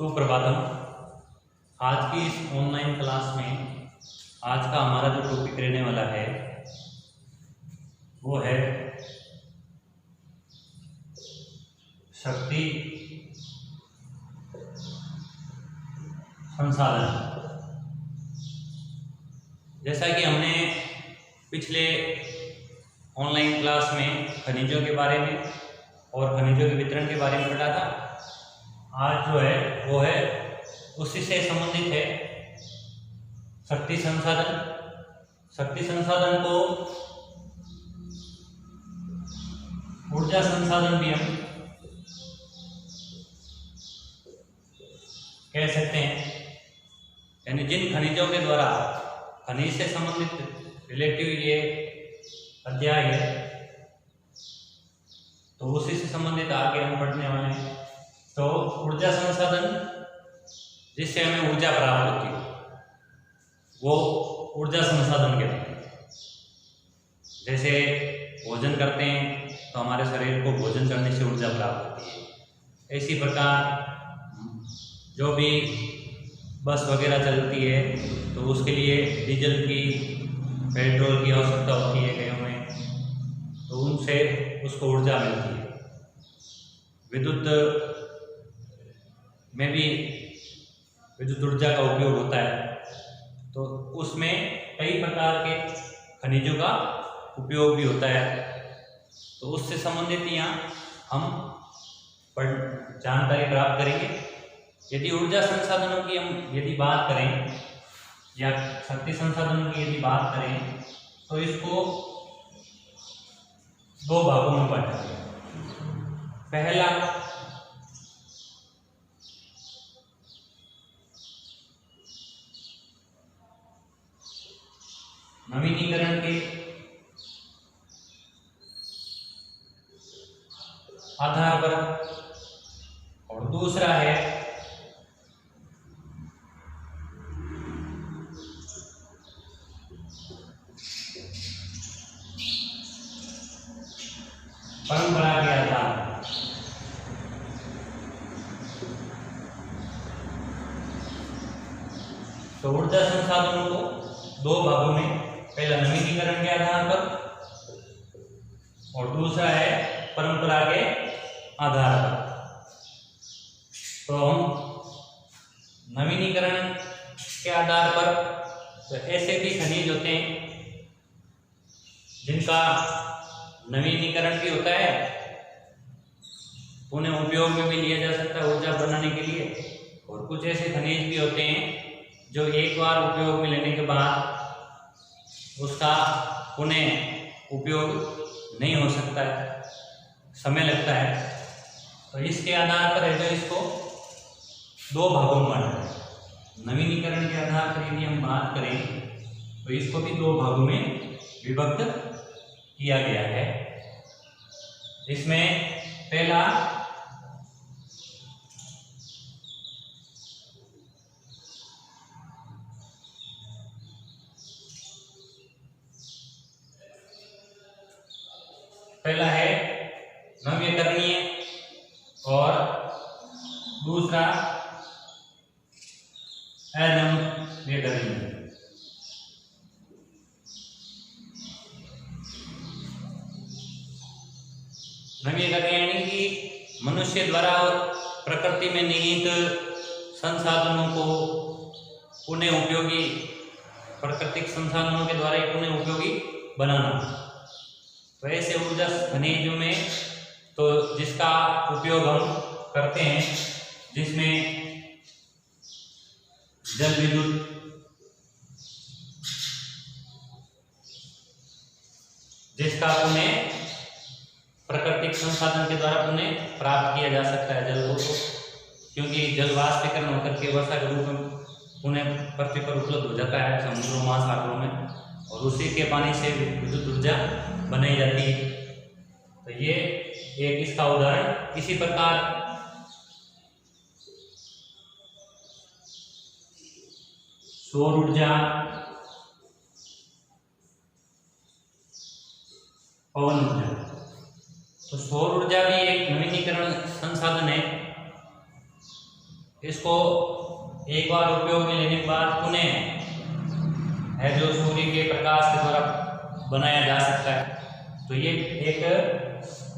सुप्रभातम। आज की इस ऑनलाइन क्लास में आज का हमारा जो टॉपिक रहने वाला है वो है शक्ति संसाधन। जैसा कि हमने पिछले ऑनलाइन क्लास में खनिजों के बारे में और खनिजों के वितरण के बारे में पढ़ा था, आज जो है वो है उसी से संबंधित है शक्ति संसाधन। शक्ति संसाधन को ऊर्जा संसाधन भी हम कह सकते हैं। यानी जिन खनिजों के द्वारा खनिज से संबंधित रिलेटिव ये अध्याय है, तो उसी से संबंधित आगे हम पढ़ने वाले हैं। तो ऊर्जा संसाधन जिससे हमें ऊर्जा प्राप्त होती है वो ऊर्जा संसाधन कहते हैं। जैसे भोजन करते हैं तो हमारे शरीर को भोजन करने से ऊर्जा प्राप्त होती है। इसी प्रकार जो भी बस वगैरह चलती है तो उसके लिए डीजल की, पेट्रोल की आवश्यकता होती है कहीं में, तो उनसे उसको ऊर्जा मिलती है। विद्युत में भी विद्युत ऊर्जा का उपयोग होता है, तो उसमें कई प्रकार के खनिजों का उपयोग भी होता है। तो उससे संबंधित यहाँ हम जानकारी प्राप्त करेंगे। यदि ऊर्जा संसाधनों की हम यदि बात करें या शक्ति संसाधनों की यदि बात करें तो इसको दो भागों में बांटा गया। पहला नवीनीकरण के आधार पर और दूसरा है परंपरा के आधार पर। तो ऊर्जा संसाधनों को दो भागों में, पहला नवीनीकरण के आधार पर और दूसरा है परंपरा के आधार पर। तो हम नवीनीकरण के आधार पर तो ऐसे भी खनिज होते हैं जिनका नवीनीकरण भी होता है, उन्हें उपयोग में भी लिया जा सकता है ऊर्जा बनाने के लिए। और कुछ ऐसे खनिज भी होते हैं जो एक बार उपयोग में लेने के बाद उसका पुनः उपयोग नहीं हो सकता है, समय लगता है। तो इसके आधार पर है जो इसको दो भागों में बांटा है। नवीनीकरण के आधार पर यदि हम बात करें तो इसको भी दो भागों में विभक्त किया गया है। इसमें पहला है नवीकरणीय और दूसरा अनवीकरणीय। नवीकरणीय यानी कि मनुष्य द्वारा और प्रकृति में निहित संसाधनों को पुनः उपयोगी, प्राकृतिक संसाधनों के द्वारा पुनः उपयोगी बनाना। तो ऐसे ऊर्जा खनिजों में तो जिसका उपयोग हम करते हैं, जिसमें जल विद्युत, जिसका पुनः प्राकृतिक संसाधन के द्वारा पुनः प्राप्त किया जा सकता है जल को, क्योंकि जल वाष्पीकरण होकर के वर्षा के रूप में पुनः पृथ्वी पर उपलब्ध हो जाता है समुद्रों महासागरों में, और उसी के पानी से विद्युत ऊर्जा बनाई जाती है। तो ये एक इसका उदाहरण। इसी प्रकार सौर ऊर्जा, पवन ऊर्जा। तो सौर ऊर्जा भी एक नवीनीकरण संसाधन है। इसको एक बार उपयोग में लेने के बाद पुनः है जो सूर्य के प्रकाश के द्वारा बनाया जा सकता है। तो ये एक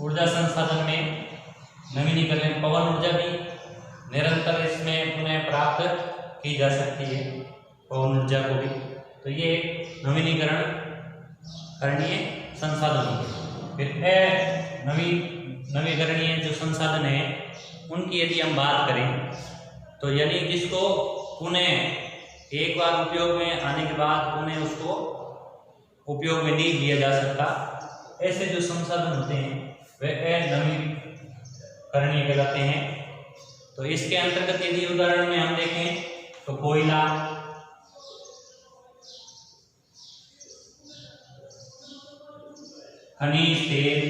ऊर्जा संसाधन में नवीनीकरण, पवन ऊर्जा भी निरंतर इसमें पुनः प्राप्त की जा सकती है, पवन ऊर्जा को भी। तो ये नवीनीकरण करणीय संसाधन है। फिर नवीकरणीय जो संसाधन है उनकी यदि हम बात करें तो यानी जिसको पुनः एक बार उपयोग में आने के बाद पुनः उसको उपयोग में नहीं लिया जा सकता, ऐसे जो संसाधन होते हैं वे नवीकरणीय कहलाते हैं। तो इसके अंतर्गत यदि उदाहरण में हम देखें तो कोयला, खनिज तेल,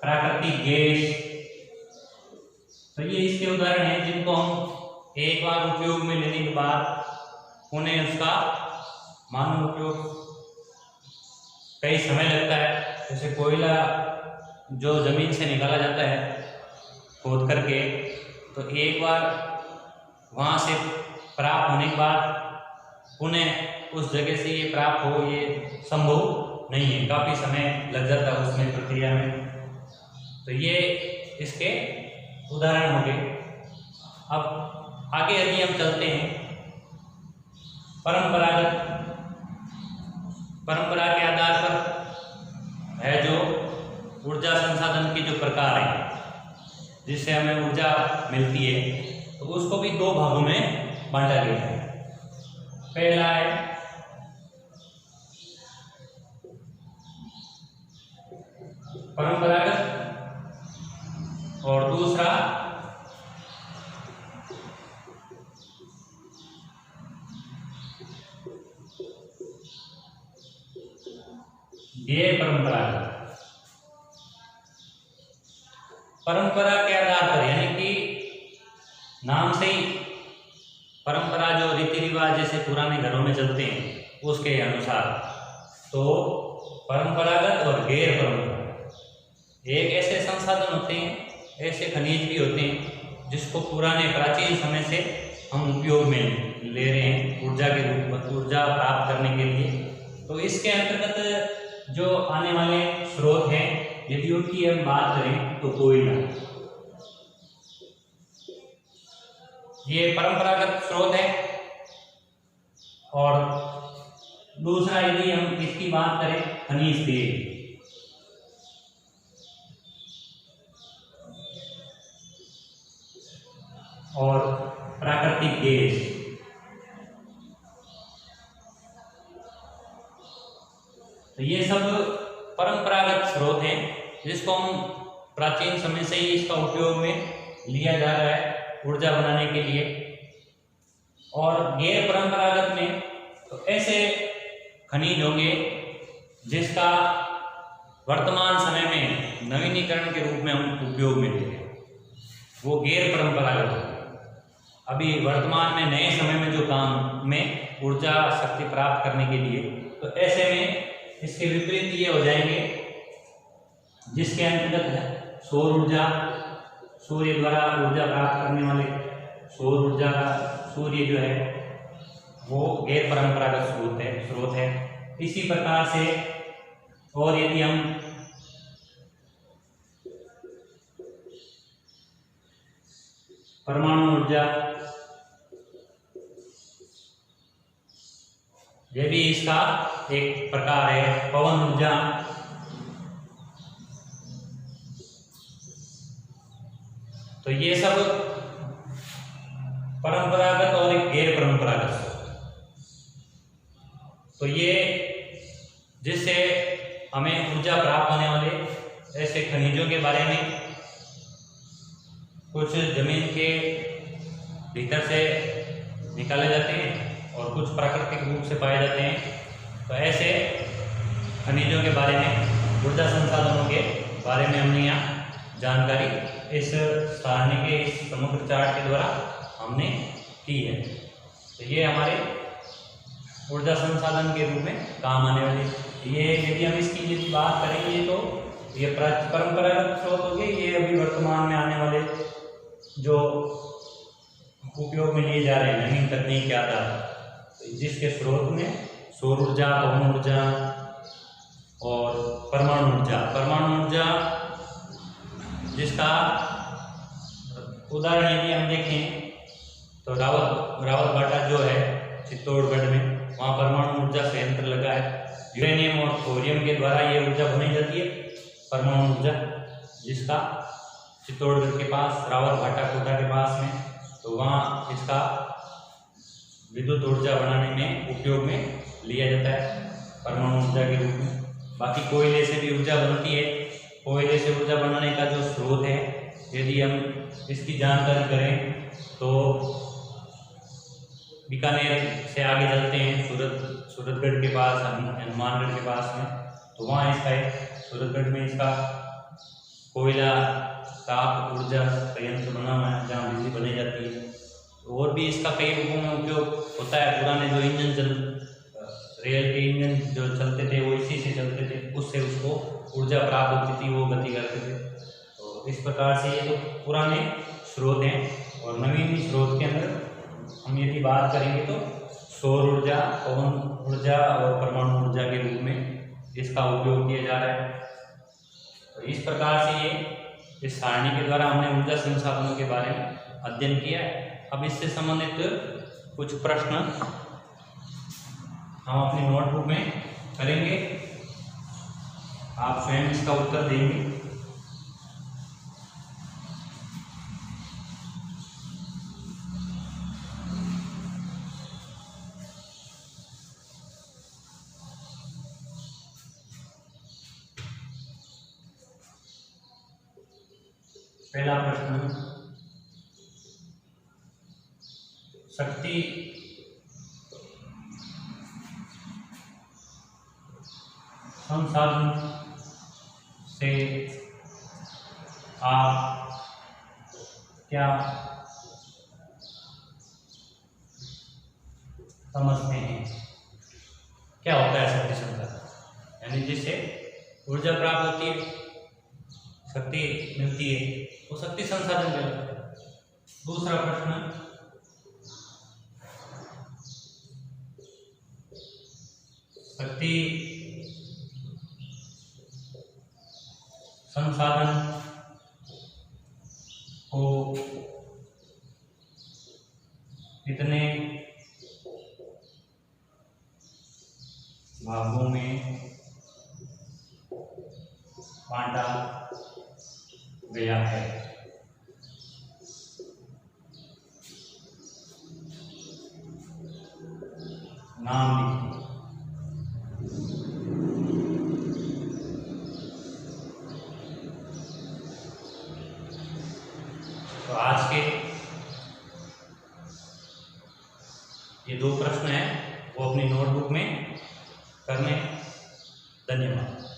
प्राकृतिक गैस, तो ये इसके उदाहरण हैं जिनको हम एक बार उपयोग में लेने के बाद पुनः उसका मानव उपयोग कई समय लगता है। जैसे कोयला जो जमीन से निकाला जाता है खोद करके, तो एक बार वहाँ से प्राप्त होने के बाद पुनः उस जगह से ये प्राप्त हो, ये संभव नहीं है, काफ़ी समय लग जाता है उसमें प्रक्रिया में। तो ये इसके उदाहरण हो गए। अब आगे यदि हम चलते हैं परंपरा के आधार पर है जो ऊर्जा संसाधन के जो प्रकार हैं जिससे हमें ऊर्जा मिलती है, तो उसको भी दो भागों में बांटा गया है। पहला है परंपरागत और दूसरा गैर परंपरागत। परंपरा के आधार पर यानी कि नाम से ही परंपरा जो रीति रिवाज जैसे पुराने घरों में चलते हैं उसके अनुसार, तो परंपरागत और गैर परंपरागत एक ऐसे संसाधन होते हैं, ऐसे खनिज भी होते हैं जिसको पुराने प्राचीन समय से हम उपयोग में ले रहे हैं ऊर्जा के रूप में, ऊर्जा प्राप्त करने के लिए। तो इसके अंतर्गत जो आने वाले स्रोत हैं यदि उनकी हम बात करें तो कोयला, ये परंपरागत स्रोत है। और दूसरा यदि हम इसकी बात करें खनिज तेल, और प्राकृतिक गैस, तो ये सब परंपरागत स्रोत हैं जिसको हम प्राचीन समय से ही इसका उपयोग में लिया जा रहा है ऊर्जा बनाने के लिए। और गैर परंपरागत में तो ऐसे खनिज होंगे जिसका वर्तमान समय में नवीनीकरण के रूप में हम उपयोग में ले रहे हैं, वो गैर परंपरागत होंगे। अभी वर्तमान में नए समय में जो काम में ऊर्जा शक्ति प्राप्त करने के लिए, तो ऐसे में इसके विपरीत ये हो जाएंगे जिसके अंतर्गत है सौर ऊर्जा, सूर्य द्वारा ऊर्जा प्राप्त करने वाले सौर ऊर्जा का सूर्य जो है वो गैर परंपरागत स्रोत है। इसी प्रकार से और यदि हम परमाणु ऊर्जा, यह भी इसका एक प्रकार है। पवन ऊर्जा, तो ये सब परंपरागत और एक गैर परंपरागत। तो ये जिससे हमें ऊर्जा प्राप्त होने वाले ऐसे खनिजों के बारे में, कुछ जमीन के भीतर से निकाले जाते हैं और कुछ प्राकृतिक रूप से पाए जाते हैं। तो ऐसे खनिजों के बारे में, ऊर्जा संसाधनों के बारे में हमने यहाँ जानकारी इस सारणी के इस समग्र चार्ट के द्वारा हमने की है। तो ये हमारे ऊर्जा संसाधन के रूप में काम आने वाले। ये यदि हम इसकी यदि बात करेंगे तो ये परंपरागत स्रोत हो गए, ये अभी वर्तमान में आने वाले जो उपयोग में लिए जा रहे हैं नवीन तकनीक के आधार पर, जिसके स्रोत में सौर ऊर्जा, पवन ऊर्जा और परमाणु ऊर्जा। परमाणु ऊर्जा जिसका उदाहरण यदि हम देखें तो रावत भाटा जो है चित्तौड़गढ़ में, वहाँ परमाणु ऊर्जा संयंत्र लगा है। यूरेनियम और थोरियम के द्वारा ये ऊर्जा बनाई जाती है, परमाणु ऊर्जा, जिसका चित्तौड़गढ़ के पास रावत भाटा कोटा के पास में, तो वहाँ इसका विद्युत ऊर्जा बनाने में उपयोग में लिया जाता है परमाणु ऊर्जा के रूप में। बाकी कोयले से भी ऊर्जा बनती है। कोयले से ऊर्जा बनाने का जो स्रोत है, यदि हम इसकी जानकारी करें तो बीकानेर से आगे चलते हैं, सूरतगढ़ के पास, हनुमानगढ़ के पास में, तो वहाँ इसका है, सूरतगढ़ में इसका कोयला ताप ऊर्जा संयंत्र बना हुआ है जहाँ बिजली बनाई जाती है। और भी इसका कई रूपों में उपयोग होता है। पुराने जो इंजन रेल के इंजन जो चलते थे वो इसी से चलते थे, उससे उसको ऊर्जा प्राप्त होती थी, वो गति करते थे। तो इस प्रकार से ये तो पुराने स्रोत हैं। और नवीन स्रोत के अंदर हम यदि बात करेंगे तो सौर ऊर्जा, पवन ऊर्जा और परमाणु ऊर्जा के रूप में इसका उपयोग किया जा रहा है। तो इस प्रकार से ये इस सारणी के द्वारा हमने ऊर्जा संसाधनों के बारे में अध्ययन किया है। अब इससे संबंधित कुछ प्रश्न हम अपनी नोटबुक में करेंगे, आप स्वयं इसका उत्तर देंगे। पहला प्रश्न, शक्ति संसाधन से आप क्या समझते हैं? क्या होता है शक्ति संसाधन? यानी जिससे ऊर्जा प्राप्त होती है, शक्ति मिलती है, वो शक्ति संसाधन कहलाता है। दूसरा प्रश्न, शक्ति संसाधन को कितने भागों में बांटा गया है? नाम लिखिए। तो आज के ये 2 प्रश्न हैं, वो अपनी नोटबुक में करने। धन्यवाद।